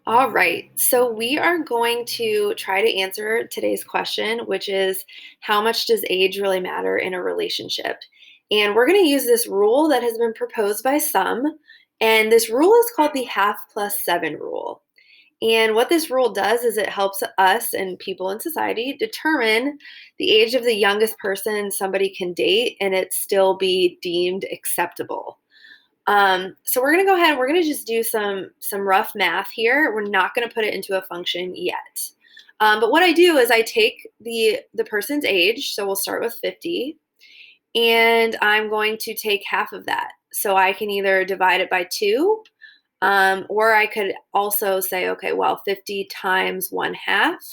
All right, so we are going to try to answer today's question, which is how much does age really matter in a relationship? And we're going to use this rule that has been proposed by some, and this rule is called the half plus seven rule. And what this rule does is it helps us and people in society determine the age of the youngest person somebody can date and it still be deemed acceptable. So we're gonna go ahead and we're gonna just do some rough math here. We're not gonna put it into a function yet. But what I do is I take the person's age, so we'll start with 50, and I'm going to take half of that. So I can either divide it by two, or I could also say, okay, well, 50 times one half.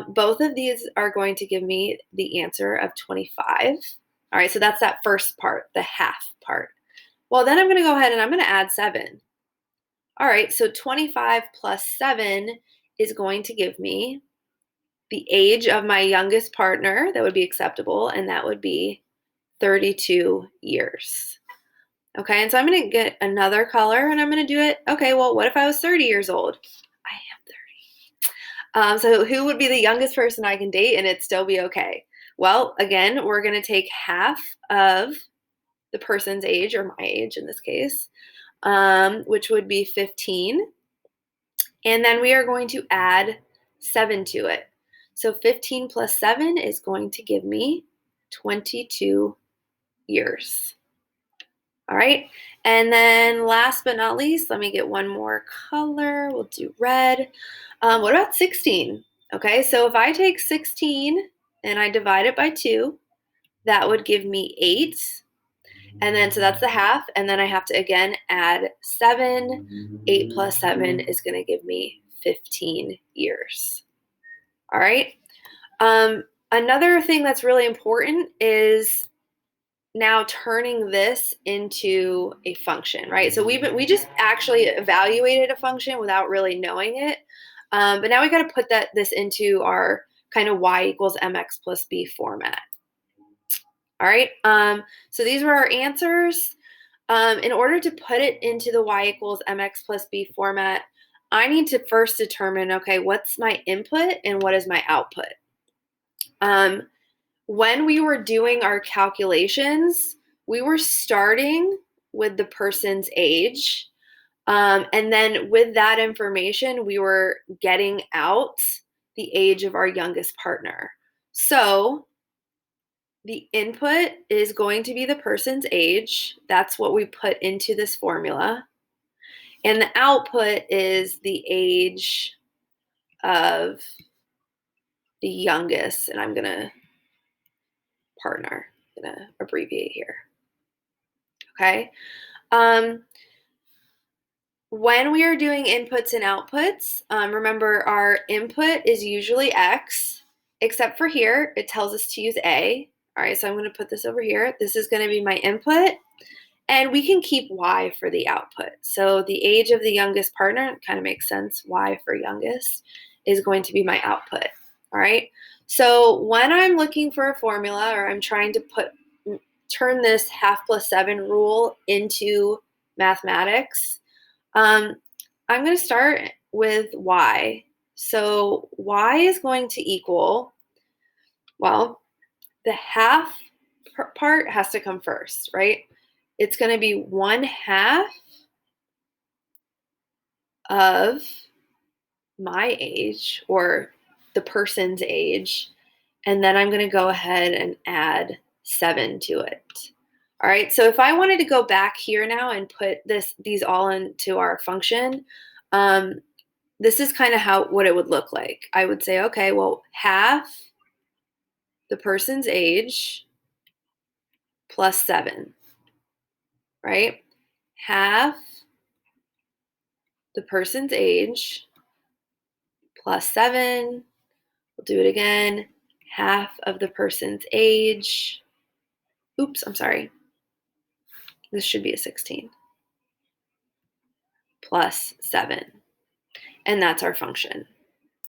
Both of these are going to give me the answer of 25. All right, so that's that first part, the half part. Well, then I'm going to go ahead and I'm going to add 7. All right, so 25 plus 7 is going to give me the age of my youngest partner that would be acceptable, and that would be 32 years. Okay, and so I'm going to get another color and I'm going to do it. Okay, well, what if I was 30 years old? I am 30. So who would be the youngest person I can date and it'd still be okay? Well, again, we're going to take half of the person's age, or my age in this case, which would be 15. And then we are going to add 7 to it. So 15 plus 7 is going to give me 22 years. All right. And then last but not least, let me get one more color. We'll do red. What about 16? Okay, so if I take 16 and I divide it by 2, that would give me 8. And then, so that's the half. And then I have to, again, add 7. 8 plus 7 is going to give me 15 years. All right. Another thing that's really important is now turning this into a function, right? So we just actually evaluated a function without really knowing it. But now we got to put this into our kind of y equals mx plus b format. All right, so these were our answers. In order to put it into the y equals mx plus b format, I need to first determine, okay, what's my input and what is my output? When we were doing our calculations, we were starting with the person's age. And then with that information, we were getting out the age of our youngest partner. So the input is going to be the person's age. That's what we put into this formula. And the output is the age of the youngest. And I'm going to partner. I'm going to abbreviate here. Okay. When we are doing inputs and outputs, remember our input is usually X, except for here, it tells us to use A. All right, so I'm going to put this over here. This is going to be my input, and we can keep Y for the output. So the age of the youngest partner, kind of makes sense, Y for youngest, is going to be my output. All right, so when I'm looking for a formula or I'm trying to turn this half plus 7 rule into mathematics, I'm going to start with y. So y is going to equal, well, the half part has to come first, right? It's going to be 1/2 of my age, or the person's age, and then I'm going to go ahead and add 7 to it. All right, so if I wanted to go back here now and put these all into our function, this is kind of what it would look like. I would say, okay, well, half the person's age plus 7, right? Half the person's age plus 7. We'll do it again. Half of the person's age. Oops, I'm sorry. This should be a 16. Plus 7. And that's our function.